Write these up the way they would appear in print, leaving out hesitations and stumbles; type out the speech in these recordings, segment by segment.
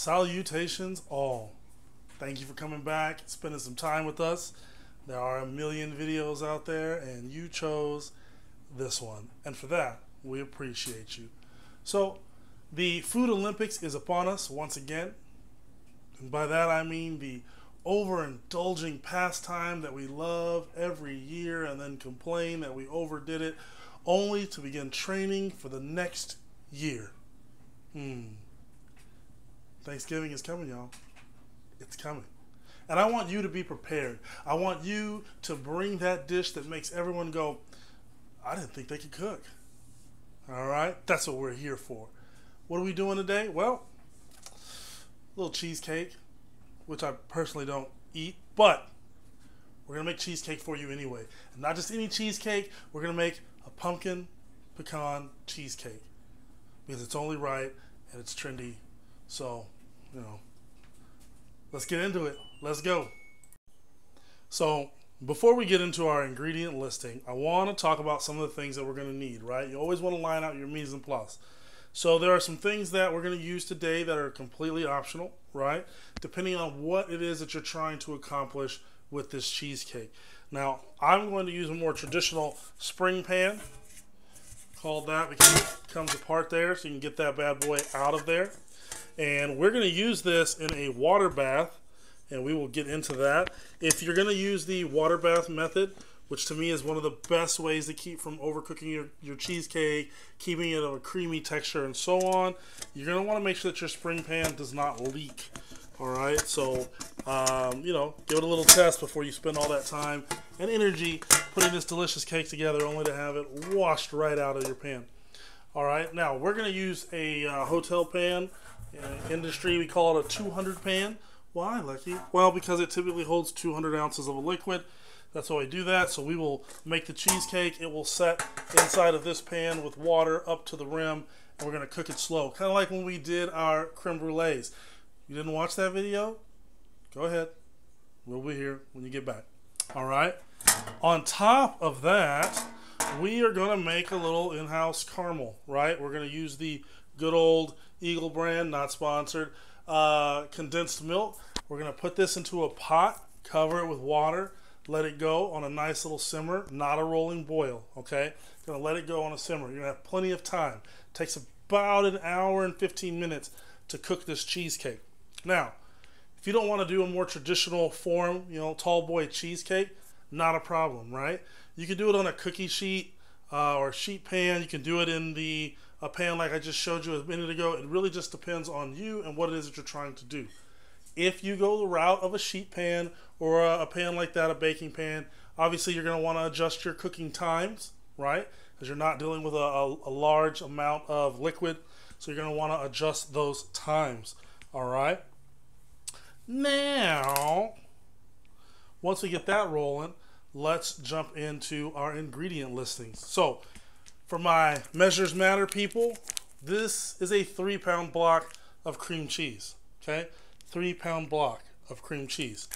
Salutations all. Thank you for coming back, spending some time with us. There are a million videos out there and you chose this one. And for that, we appreciate you. So, the Food Olympics is upon us once again. And by that I mean the overindulging pastime that we love every year and then complain that we overdid it, only to begin training for the next year. Thanksgiving is coming, y'all. It's coming. And I want you to be prepared. I want you to bring that dish that makes everyone go, I didn't think they could cook. All right? That's what we're here for. What are we doing today? Well, a little cheesecake, which I personally don't eat, but we're going to make cheesecake for you anyway. And not just any cheesecake, we're going to make a pumpkin pecan cheesecake because it's only right and it's trendy. So, let's get into it. Let's go. So, before we get into our ingredient listing, I want to talk about some of the things that we're going to need, right? You always want to line out your mise en place. So there are some things that we're going to use today that are completely optional, right? Depending on what it is that you're trying to accomplish with this cheesecake. Now, I'm going to use a more traditional spring pan, called that because it comes apart there, so you can get that bad boy out of there. And we're going to use this in a water bath, and we will get into that. If you're going to use the water bath method, which to me is one of the best ways to keep from overcooking your cheesecake, keeping it of a creamy texture and so on, you're going to want to make sure that your spring pan does not leak. All right, so, give it a little test before you spend all that time and energy putting this delicious cake together only to have it washed right out of your pan. All right, now we're going to use a hotel pan. In industry, we call it a 200 pan. Why, Lucky? Well, because it typically holds 200 ounces of a liquid. That's why we do that. So we will make the cheesecake. It will set inside of this pan with water up to the rim, and we're going to cook it slow. Kind of like when we did our creme brulees. You didn't watch that video? Go ahead. We'll be here when you get back. All right. On top of that, we are going to make a little in-house caramel, right? We're going to use the good old Eagle brand, not sponsored, condensed milk. We're going to put this into a pot, cover it with water, let it go on a nice little simmer, not a rolling boil, okay? Going to let it go on a simmer. You're going to have plenty of time. It takes about an hour and 15 minutes to cook this cheesecake. Now, if you don't want to do a more traditional form, tall boy cheesecake, not a problem, right? You can do it on a cookie sheet or a sheet pan. You can do it in a pan like I just showed you a minute ago. It really just depends on you and what it is that you're trying to do. If you go the route of a sheet pan or a pan like that, a baking pan, obviously you're going to want to adjust your cooking times, right? Because you're not dealing with a large amount of liquid, so you're going to want to adjust those times, all right? Now, once we get that rolling, let's jump into our ingredient listings. So, for my Measures Matter people, this is a 3-pound block of cream cheese, okay? 3-pound block of cream cheese.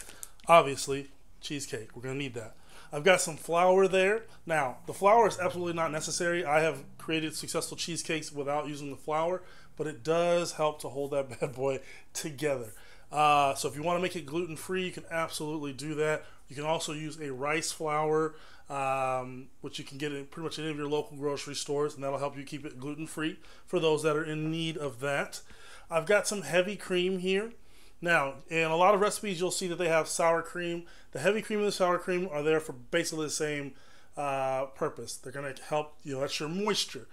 Obviously, cheesecake, we're going to need that. I've got some flour there. Now, the flour is absolutely not necessary. I have created successful cheesecakes without using the flour, but it does help to hold that bad boy together. So if you want to make it gluten-free, you can absolutely do that. You can also use a rice flour, which you can get in pretty much any of your local grocery stores, and that'll help you keep it gluten-free for those that are in need of that. I've got some heavy cream here. Now, in a lot of recipes, you'll see that they have sour cream. The heavy cream and the sour cream are there for basically the same purpose. They're going to help, that's your moisture.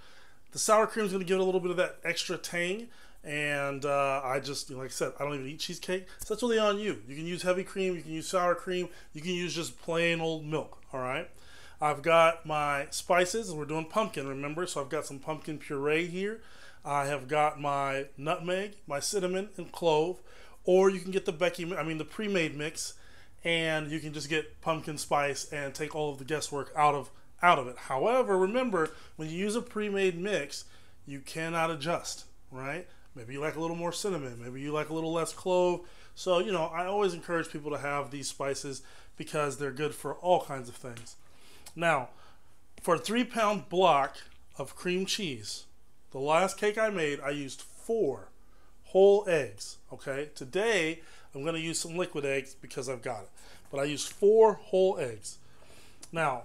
The sour cream is going to give it a little bit of that extra tang. And I just, like I said, I don't even eat cheesecake. So that's really on you. You can use heavy cream. You can use sour cream. You can use just plain old milk, all right? I've got my spices. We're doing pumpkin, remember? So I've got some pumpkin puree here. I have got my nutmeg, my cinnamon, and clove. Or you can get the pre-made mix, and you can just get pumpkin spice and take all of the guesswork out of it. However, remember, when you use a pre-made mix, you cannot adjust, right? Maybe you like a little more cinnamon. Maybe you like a little less clove. So, I always encourage people to have these spices because they're good for all kinds of things. Now, for a 3-pound block of cream cheese, the last cake I made, I used 4 whole eggs, okay? Today, I'm going to use some liquid eggs because I've got it. But I used 4 whole eggs. Now,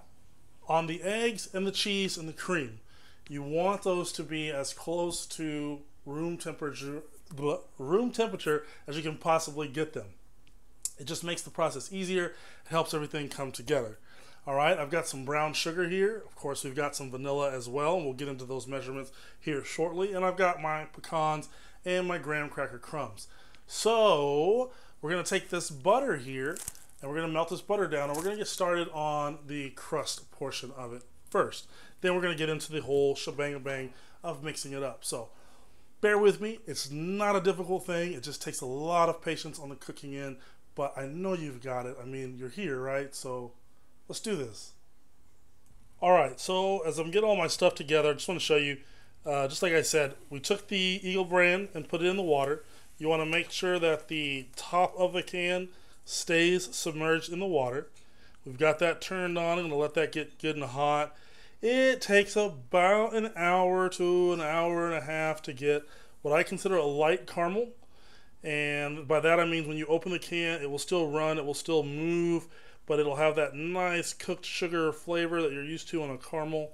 on the eggs and the cheese and the cream, you want those to be as close to room temperature as you can possibly get them. It just makes the process easier. It helps everything come together. All right, I've got some brown sugar here. Of course, we've got some vanilla as well, and we'll get into those measurements here shortly. And I've got my pecans and my graham cracker crumbs. So we're going to take this butter here, and we're going to melt this butter down, and we're going to get started on the crust portion of it first. Then we're going to get into the whole shebang-a-bang of mixing it up. So bear with me. It's not a difficult thing. It just takes a lot of patience on the cooking end, but I know you've got it. I mean, you're here, right? So let's do this. All right, so as I'm getting all my stuff together, I just want to show you, just like I said, we took the Eagle brand and put it in the water. You want to make sure that the top of the can stays submerged in the water. We've got that turned on. I'm going to let that get good and hot. It takes about an hour to an hour and a half to get what I consider a light caramel. And by that I mean when you open the can, it will still run, it will still move, but it'll have that nice cooked sugar flavor that you're used to on a caramel.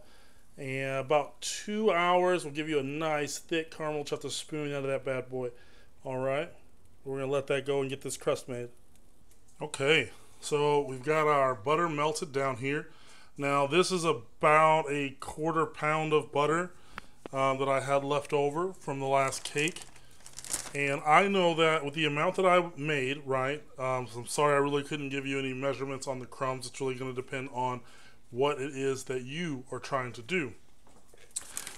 And about 2 hours will give you a nice thick caramel. Just have to spoon out of that bad boy. All right, we're gonna let that go and get this crust made. Okay, so we've got our butter melted down here. Now this is about a 1/4 pound of butter that I had left over from the last cake. And I know that with the amount that I made, right, I'm sorry I really couldn't give you any measurements on the crumbs. It's really going to depend on what it is that you are trying to do.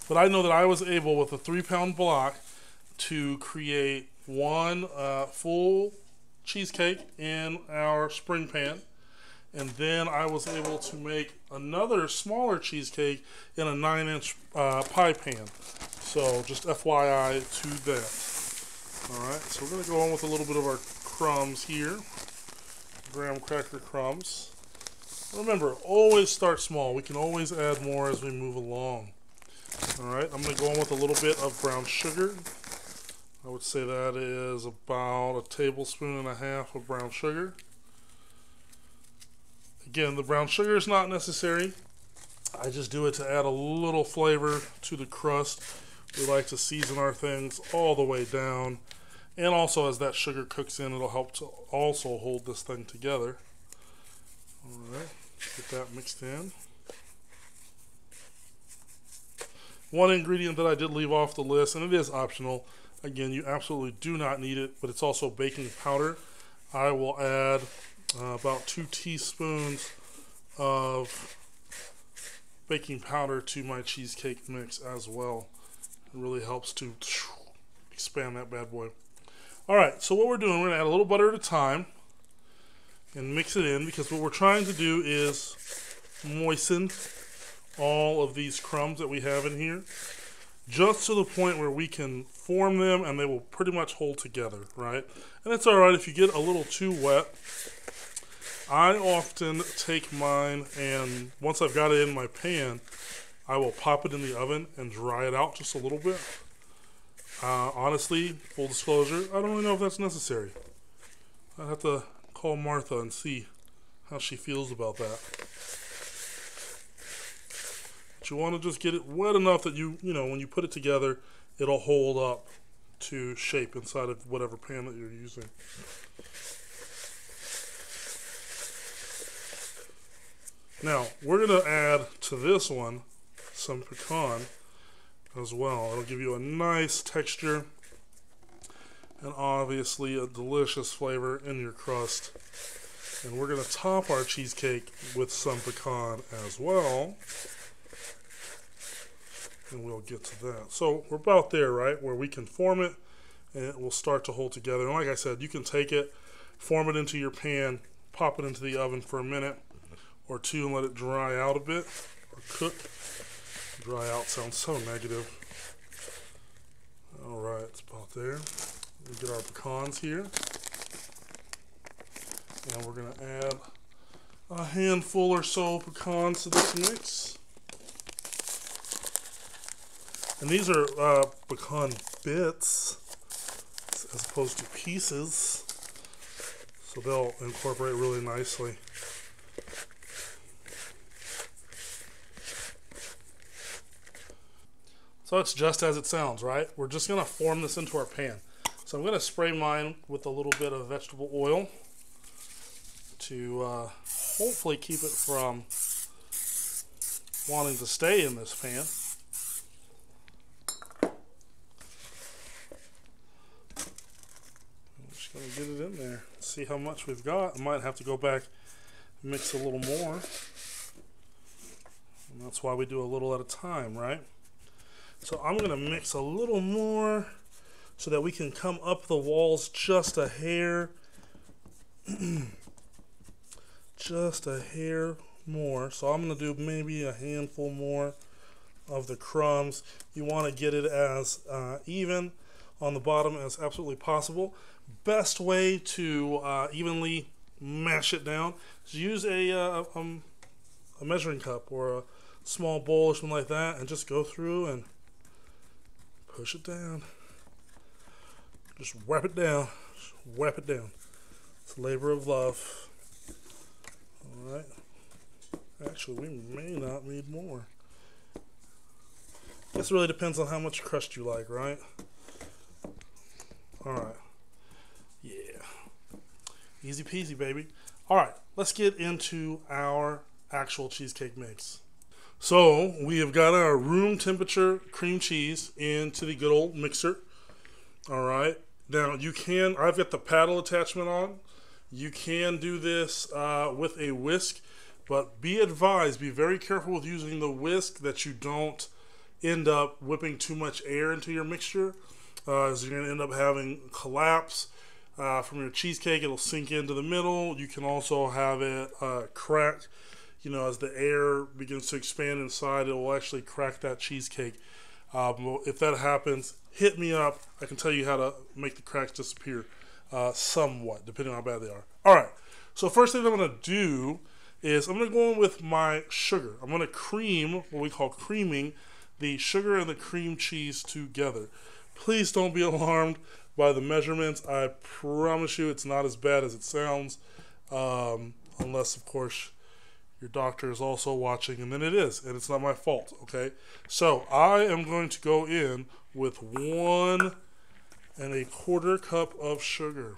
But I know that I was able, with a 3-pound block, to create 1 full cheesecake in our spring pan. And then I was able to make another smaller cheesecake in a 9-inch pie pan. So just FYI to that. Alright, so we're going to go on with a little bit of our crumbs here. Graham cracker crumbs. Remember, always start small. We can always add more as we move along. Alright, I'm going to go on with a little bit of brown sugar. I would say that is about 1.5 tablespoons of brown sugar. Again, the brown sugar is not necessary. I just do it to add a little flavor to the crust. We like to season our things all the way down. And also, as that sugar cooks in, it'll help to also hold this thing together. Alright, get that mixed in. One ingredient that I did leave off the list, and it is optional. Again, you absolutely do not need it, but it's also baking powder. I will add about 2 teaspoons of baking powder to my cheesecake mix as well. It really helps to expand that bad boy. Alright, so what we're doing, we're going to add a little butter at a time and mix it in, because what we're trying to do is moisten all of these crumbs that we have in here, just to the point where we can form them and they will pretty much hold together, right? And it's alright if you get a little too wet. I often take mine, and once I've got it in my pan, I will pop it in the oven and dry it out just a little bit. Honestly, full disclosure, I don't really know if that's necessary. I'd have to call Martha and see how she feels about that. But you want to just get it wet enough that you know, when you put it together, it'll hold up to shape inside of whatever pan that you're using. Now, we're going to add to this one some pecan as well. It'll give you a nice texture and obviously a delicious flavor in your crust. And we're going to top our cheesecake with some pecan as well. And we'll get to that. So we're about there, right, where we can form it and it will start to hold together. And like I said, you can take it, form it into your pan, pop it into the oven for a minute or two and let it dry out a bit, or cook. Dry out sounds so negative. Alright, it's about there. We get our pecans here. And we're going to add a handful or so of pecans to this mix. And these are pecan bits. as opposed to pieces, so they'll incorporate really nicely. So it's just as it sounds, right? We're just going to form this into our pan. So I'm going to spray mine with a little bit of vegetable oil to hopefully keep it from wanting to stay in this pan. I'm just going to get it in there. See how much we've got. I might have to go back and mix a little more. And that's why we do a little at a time, right? So I'm going to mix a little more so that we can come up the walls just a hair. Just a hair more. So I'm going to do maybe a handful more of the crumbs. You want to get it as even on the bottom as absolutely possible. Best way to evenly mash it down is use a measuring cup or a small bowl or something like that, and just go through and push it down. Just wrap it down. Just wrap it down. It's a labor of love. Alright. Actually, we may not need more. This really depends on how much crust you like, right? Alright. Yeah. Easy peasy, baby. Alright, let's get into our actual cheesecake mix. So we have got our room temperature cream cheese into the good old mixer. All right. Now you can, I've got the paddle attachment on. You can do this with a whisk, but be advised, be very careful with using the whisk that you don't end up whipping too much air into your mixture, as you're going to end up having collapse from your cheesecake. It'll sink into the middle. You can also have it crack. You know, as the air begins to expand inside, it will actually crack that cheesecake. If that happens, hit me up. I can tell you how to make the cracks disappear somewhat, depending on how bad they are. All right, so first thing I'm going to do is I'm going to go in with my sugar. I'm going to cream, what we call creaming, the sugar and the cream cheese together. Please don't be alarmed by the measurements. I promise you it's not as bad as it sounds, unless, of course, your doctor is also watching, and then it is, and it's not my fault, okay? So I am going to go in with 1 1/4 cup of sugar.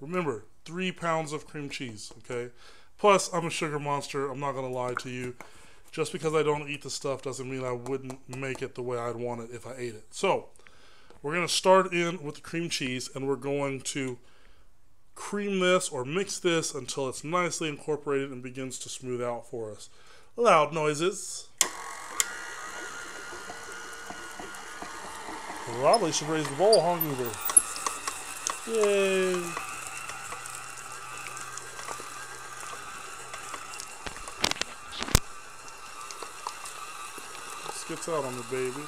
Remember, 3 pounds of cream cheese, okay? Plus, I'm a sugar monster. I'm not going to lie to you. Just because I don't eat the stuff doesn't mean I wouldn't make it the way I'd want it if I ate it. So we're going to start in with the cream cheese, and we're going to cream this or mix this until it's nicely incorporated and begins to smooth out for us. Loud noises. Probably should raise the bowl, huh, Goober? Yay! This gets out on the baby.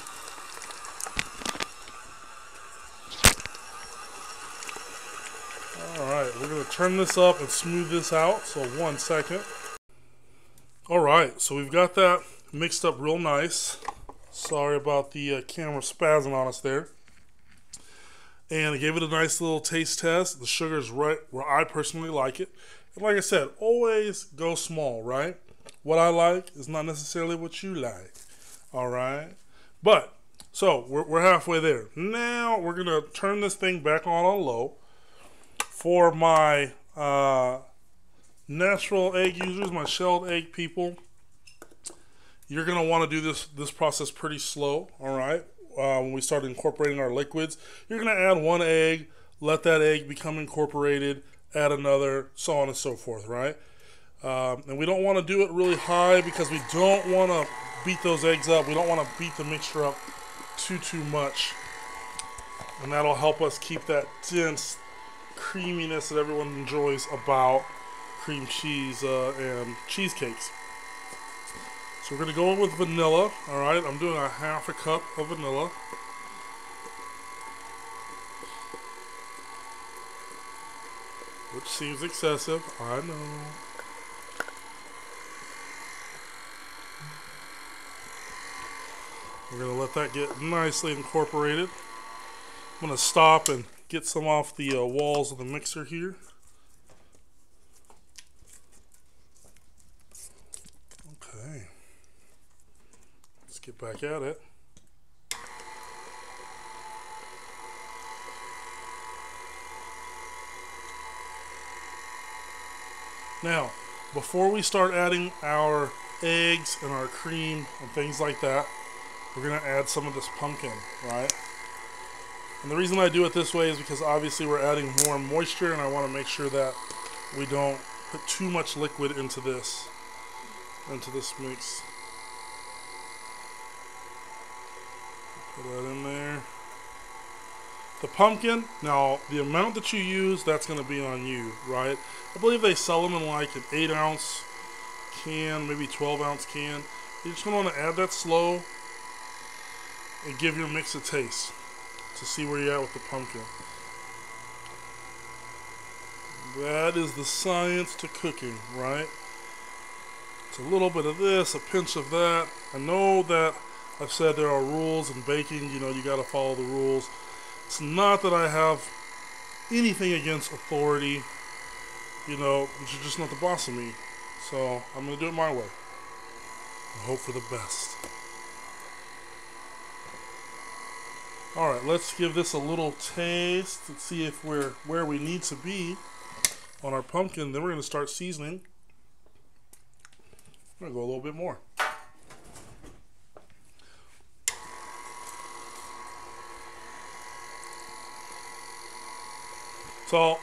Alright, we're going to turn this up and smooth this out, so 1 second. Alright, so we've got that mixed up real nice. Sorry about the camera spazzing on us there. And I gave it a nice little taste test. The sugar is right where I personally like it. And like I said, always go small, right? What I like is not necessarily what you like. Alright? But, so, we're halfway there. Now, we're going to turn this thing back on low. For my natural egg users, my shelled egg people, you're going to want to do this process pretty slow, all right? When we start incorporating our liquids, you're going to add 1 egg, let that egg become incorporated, add another, so on and so forth, right? And we don't want to do it really high because we don't want to beat those eggs up. We don't want to beat the mixture up too much. And that'll help us keep that dense creaminess that everyone enjoys about cream cheese and cheesecakes. So we're going to go in with vanilla. Alright, I'm doing a 1/2 cup of vanilla. Which seems excessive, I know. We're going to let that get nicely incorporated. I'm going to stop and get some off the walls of the mixer here. Okay. Let's get back at it. Now, before we start adding our eggs and our cream and things like that, we're going to add some of this pumpkin, right? And the reason I do it this way is because obviously we're adding more moisture, and I want to make sure that we don't put too much liquid into this mix. Put that in there. The pumpkin, now the amount that you use, that's going to be on you, right? I believe they sell them in like an 8-ounce can, maybe 12-ounce can. You're just going to want to add that slow and give your mix a taste to see where you're at with the pumpkin. That is the science to cooking, right? It's a little bit of this, a pinch of that. I know that I've said there are rules in baking, you know, you got to follow the rules. It's not that I have anything against authority, you know, but you're just not the boss of me. So I'm going to do it my way and hope for the best. Alright, let's give this a little taste and see if we're where we need to be on our pumpkin. Then we're going to start seasoning. I'm going to go a little bit more. So,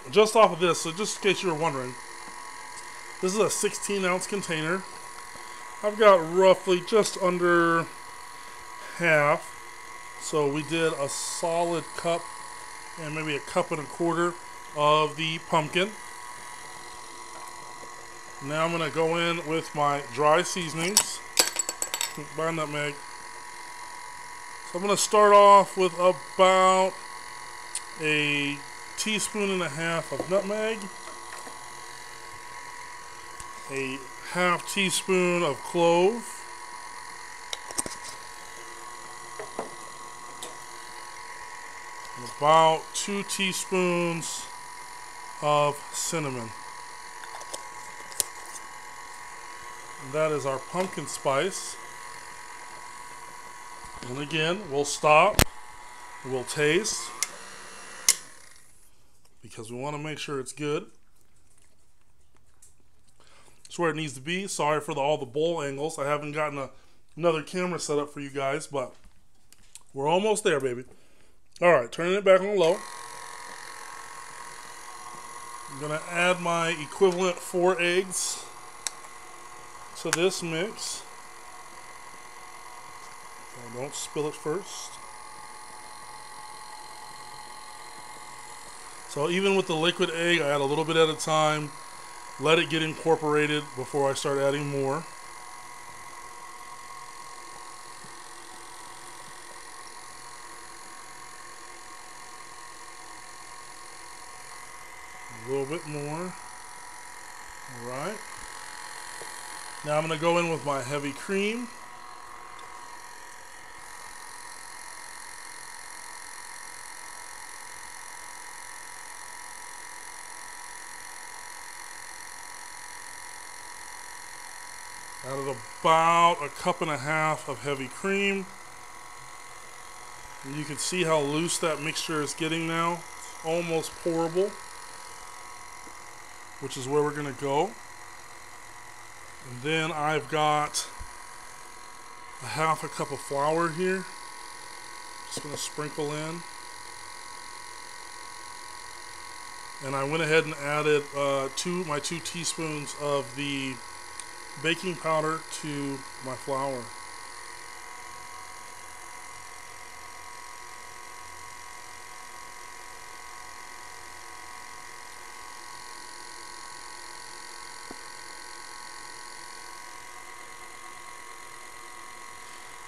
just off of this, so just in case you were wondering, this is a 16-ounce container. I've got roughly just under half. So we did a solid cup and maybe a cup and a quarter of the pumpkin. Now I'm going to go in with my dry seasonings. By nutmeg. So I'm going to start off with about a teaspoon and a half of nutmeg, a half teaspoon of clove, and about 2 teaspoons of cinnamon. And that is our pumpkin spice. And again, we'll stop, we'll taste, because we want to make sure it's good. It's where it needs to be. Sorry for all the bowl angles. I haven't gotten another camera set up for you guys, but we're almost there, baby. Alright, turning it back on low. I'm going to add my equivalent 4 eggs to this mix. Don't spill it first. So even with the liquid egg, I add a little bit at a time. Let it get incorporated before I start adding more. A little bit more. Alright. Now I'm going to go in with my heavy cream. Added about a cup and a half of heavy cream. And you can see how loose that mixture is getting now. It's almost pourable, which is where we're going to go. And then I've got a half a cup of flour here. Just going to sprinkle in. And I went ahead and added my 2 teaspoons of the baking powder to my flour.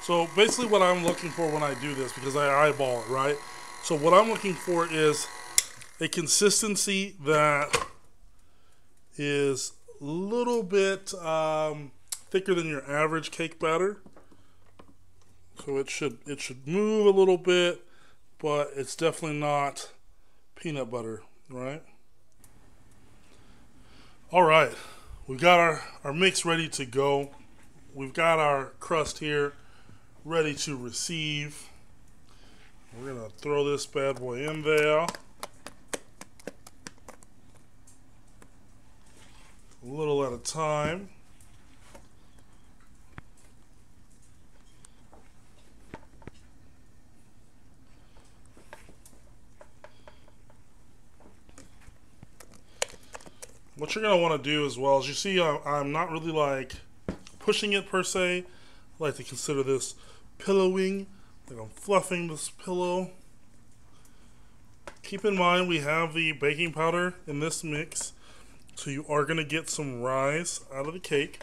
So basically what I'm looking for when I do this, because I eyeball it, right? So what I'm looking for is a consistency that is a little bit thicker than your average cake batter. So it should move a little bit, but it's definitely not peanut butter, right? All right, we've got our mix ready to go. We've got our crust here ready to receive. We're gonna throw this bad boy in there. A little at a time. What you're going to want to do as well is, you see I'm not really like pushing it per se. I like to consider this pillowing, like I'm fluffing this pillow. Keep in mind we have the baking powder in this mix, so you are going to get some rise out of the cake.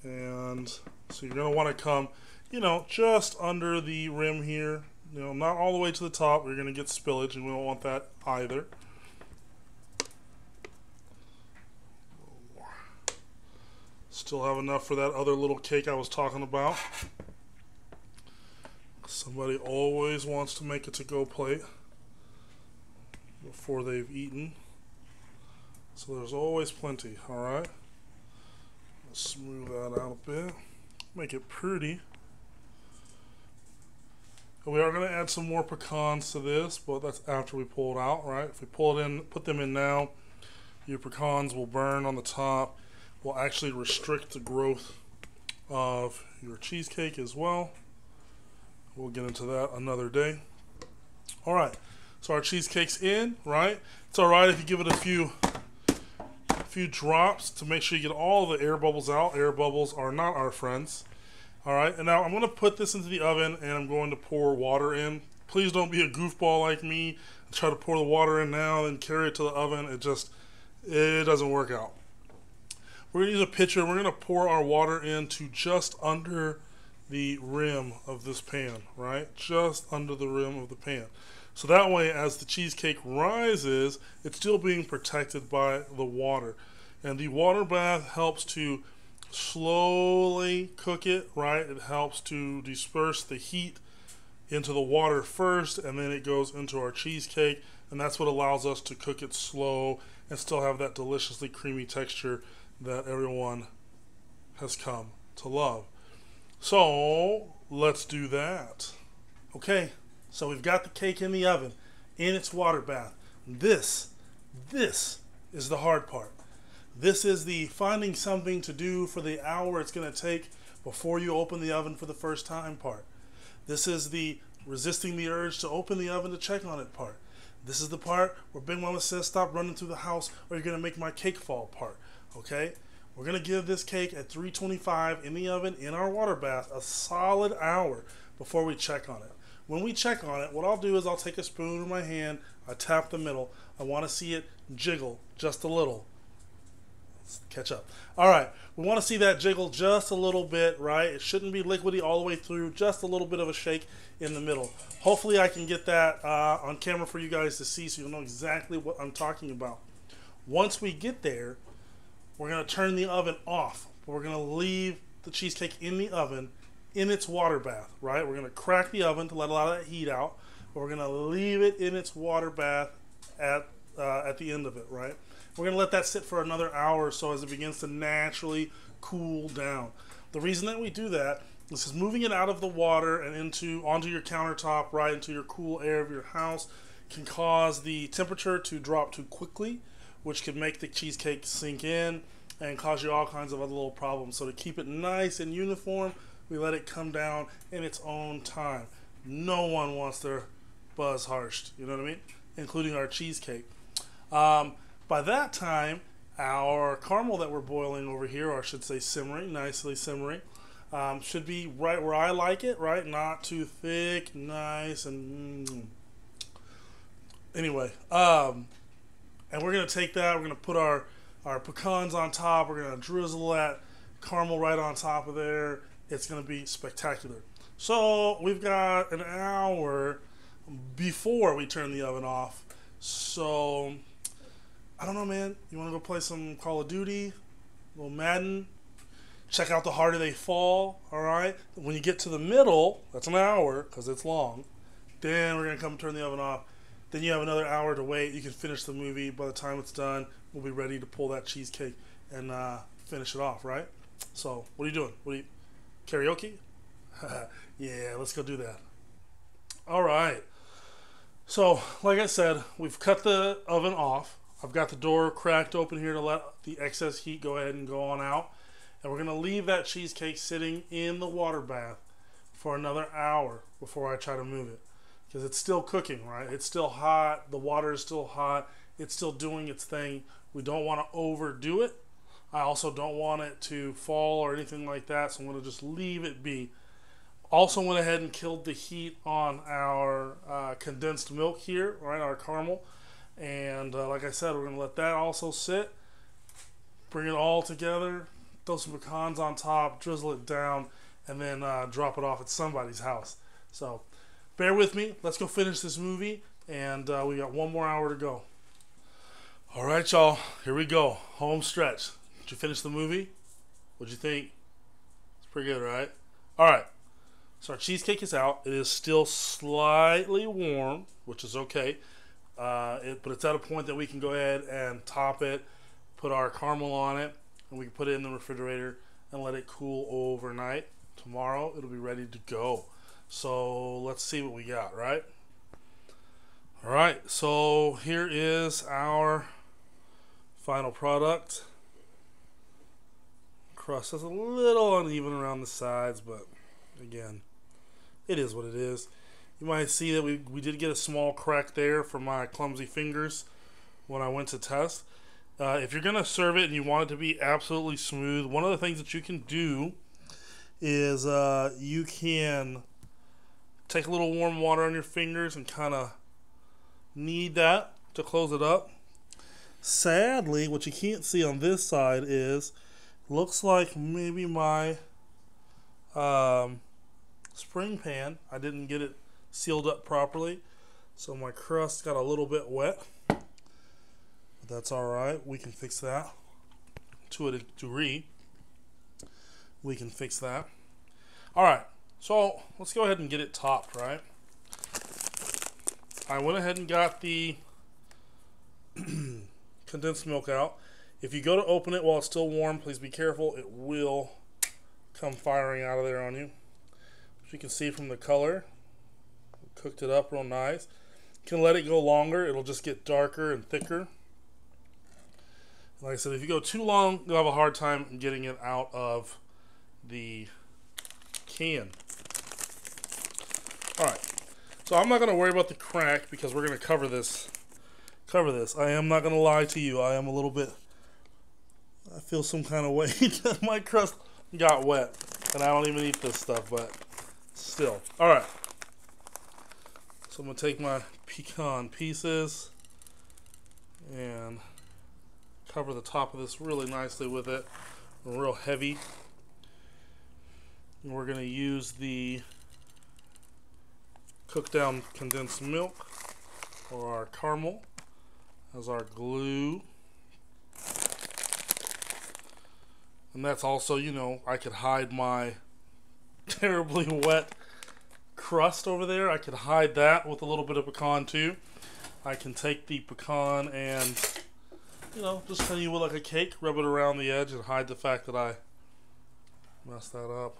And so you're going to want to come, you know, just under the rim here. You know, not all the way to the top. You're going to get spillage, and we don't want that either. Still have enough for that other little cake I was talking about. Somebody always wants to make a to-go plate before they've eaten. So there's always plenty, alright? Let's smooth that out a bit. Make it pretty. We are going to add some more pecans to this, but that's after we pull it out, right? If we pull it in, put them in now, your pecans will burn on the top. Will actually restrict the growth of your cheesecake as well. We'll get into that another day. All right, so our cheesecake's in, right? It's all right if you give it a few drops to make sure you get all the air bubbles out. Air bubbles are not our friends. All right, and now I'm going to put this into the oven, and I'm going to pour water in. Please don't be a goofball like me and try to pour the water in now and carry it to the oven. It doesn't work out. We're going to use a pitcher. We're going to pour our water into just under the rim of this pan, right? Just under the rim of the pan. So that way, as the cheesecake rises, it's still being protected by the water. And the water bath helps to slowly cook it, right? It helps to disperse the heat into the water first, and then it goes into our cheesecake. And that's what allows us to cook it slow and still have that deliciously creamy texture that everyone has come to love. So let's do that. Okay, so we've got the cake in the oven, in its water bath. This is the hard part. This is the finding something to do for the hour it's going to take before you open the oven for the first time part. This is the resisting the urge to open the oven to check on it part. This is the part where Big Mama says stop running through the house or you're going to make my cake fall part. Okay, we're going to give this cake at 325 in the oven in our water bath a solid hour before we check on it. When we check on it, what I'll do is I'll take a spoon in my hand, I tap the middle. I want to see it jiggle just a little. Let's catch up. All right, we want to see that jiggle just a little bit, right? It shouldn't be liquidy all the way through, just a little bit of a shake in the middle. Hopefully I can get that on camera for you guys to see so you'll know exactly what I'm talking about. Once we get there, we're going to turn the oven off, but we're going to leave the cheesecake in the oven in its water bath, right? We're going to crack the oven to let a lot of that heat out, but we're going to leave it in its water bath at the end of it, right? We're going to let that sit for another hour or so as it begins to naturally cool down. The reason that we do that is because moving it out of the water and onto your countertop, right, into your cool air of your house, can cause the temperature to drop too quickly, which could make the cheesecake sink in and cause you all kinds of other little problems. So to keep it nice and uniform, we let it come down in its own time. No one wants their buzz harshed, you know what I mean? Including our cheesecake. By that time, our caramel that we're boiling over here, or I should say simmering, nicely simmering, should be right where I like it, right? Not too thick, nice, and anyway. And we're going to take that, we're going to put our pecans on top, we're going to drizzle that caramel right on top of there. It's going to be spectacular. So we've got an hour before we turn the oven off. So I don't know, man. You want to go play some Call of Duty, a little Madden, check out The Harder They Fall, all right? When you get to the middle, that's an hour because it's long, then we're going to come turn the oven off. Then you have another hour to wait. You can finish the movie. By the time it's done, we'll be ready to pull that cheesecake and finish it off, right? So, what are you doing? Karaoke? Yeah, let's go do that. All right. So, like I said, we've cut the oven off. I've got the door cracked open here to let the excess heat go ahead and go on out. And we're going to leave that cheesecake sitting in the water bath for another hour before I try to move it. Because it's still cooking, right? It's still hot. The water is still hot. It's still doing its thing. We don't want to overdo it. I also don't want it to fall or anything like that, so I'm going to just leave it be. Also went ahead and killed the heat on our condensed milk here, right, our caramel. And like I said, we're going to let that also sit. Bring it all together. Throw some pecans on top, drizzle it down, and then drop it off at somebody's house. So bear with me. Let's go finish this movie, and we got one more hour to go. All right, y'all. Here we go. Home stretch. Did you finish the movie? What'd you think? It's pretty good, right? All right. So our cheesecake is out. It is still slightly warm, which is okay. But it's at a point that we can go ahead and top it, put our caramel on it, and we can put it in the refrigerator and let it cool overnight. Tomorrow it'll be ready to go. So let's see what we got, right? All right, so here is our final product. Crust is a little uneven around the sides, but again, it is what it is. You might see that we did get a small crack there from my clumsy fingers when I went to test. If you're going to serve it and you want it to be absolutely smooth, one of the things that you can do is you can take a little warm water on your fingers and kind of knead that to close it up. Sadly, what you can't see on this side is, looks like maybe my spring pan, I didn't get it sealed up properly, so my crust got a little bit wet. But that's alright, we can fix that to a degree. We can fix that. Alright, so let's go ahead and get it topped, right? I went ahead and got the condensed milk out. If you go to open it while it's still warm, please be careful. It will come firing out of there on you. As you can see from the color, cooked it up real nice. You can let it go longer. It'll just get darker and thicker. Like I said, if you go too long, you'll have a hard time getting it out of the can. Alright, so I'm not going to worry about the crack because we're going to cover this. I am not going to lie to you. I am a little bit, I feel some kind of way. My crust got wet, and I don't even eat this stuff, but still. Alright, so I'm going to take my pecan pieces and cover the top of this really nicely with it. Real heavy. And we're going to use the cooked down condensed milk or our caramel as our glue. And that's also, you know, I could hide my terribly wet crust over there. I could hide that with a little bit of pecan too. I can take the pecan and, you know, just kind of like a cake, rub it around the edge and hide the fact that I messed that up.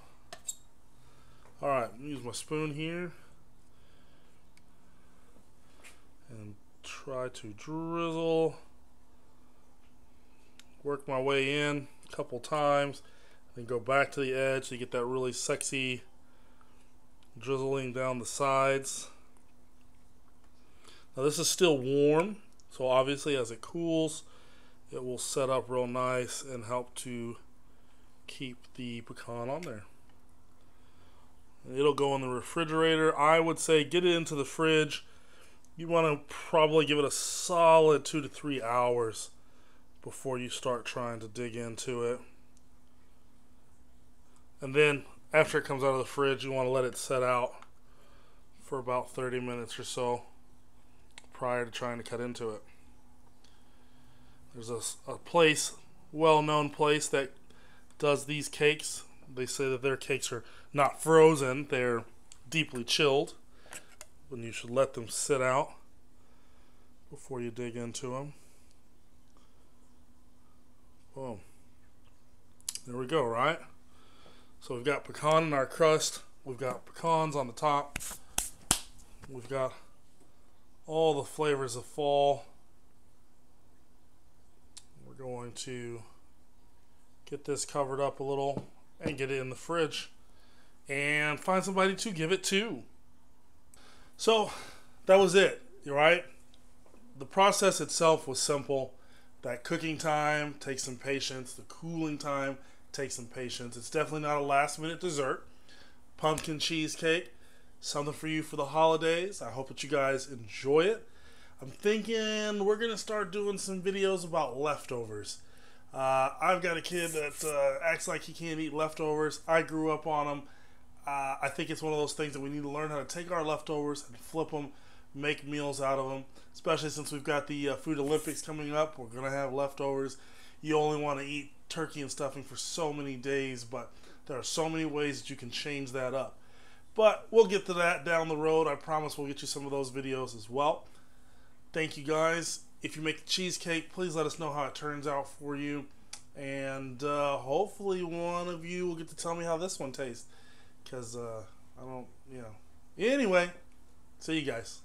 Alright, use my spoon here and try to drizzle, work my way in a couple times, then go back to the edge so you get that really sexy drizzling down the sides. Now this is still warm, so obviously as it cools, it will set up real nice and help to keep the pecan on there. It'll go in the refrigerator. I would say get it into the fridge. You want to probably give it a solid 2 to 3 hours before you start trying to dig into it. And then after it comes out of the fridge, you want to let it set out for about 30 minutes or so prior to trying to cut into it. There's a place, well-known place that does these cakes. They say that their cakes are not frozen, they're deeply chilled, when you should let them sit out before you dig into them. Boom. There we go, right? So we've got pecan in our crust. We've got pecans on the top. We've got all the flavors of fall. We're going to get this covered up a little and get it in the fridge and find somebody to give it to. So that was it, right? The process itself was simple. That cooking time takes some patience. The cooling time takes some patience. It's definitely not a last minute dessert. Pumpkin cheesecake, something for you for the holidays. I hope that you guys enjoy it. I'm thinking we're going to start doing some videos about leftovers. I've got a kid that acts like he can't eat leftovers. I grew up on them. I think it's one of those things that we need to learn how to take our leftovers and flip them, make meals out of them, especially since we've got the Food Olympics coming up. We're going to have leftovers. You only want to eat turkey and stuffing for so many days, but there are so many ways that you can change that up. But we'll get to that down the road. I promise we'll get you some of those videos as well. Thank you guys. If you make the cheesecake, please let us know how it turns out for you. And hopefully one of you will get to tell me how this one tastes. Because I don't, Anyway, see you guys.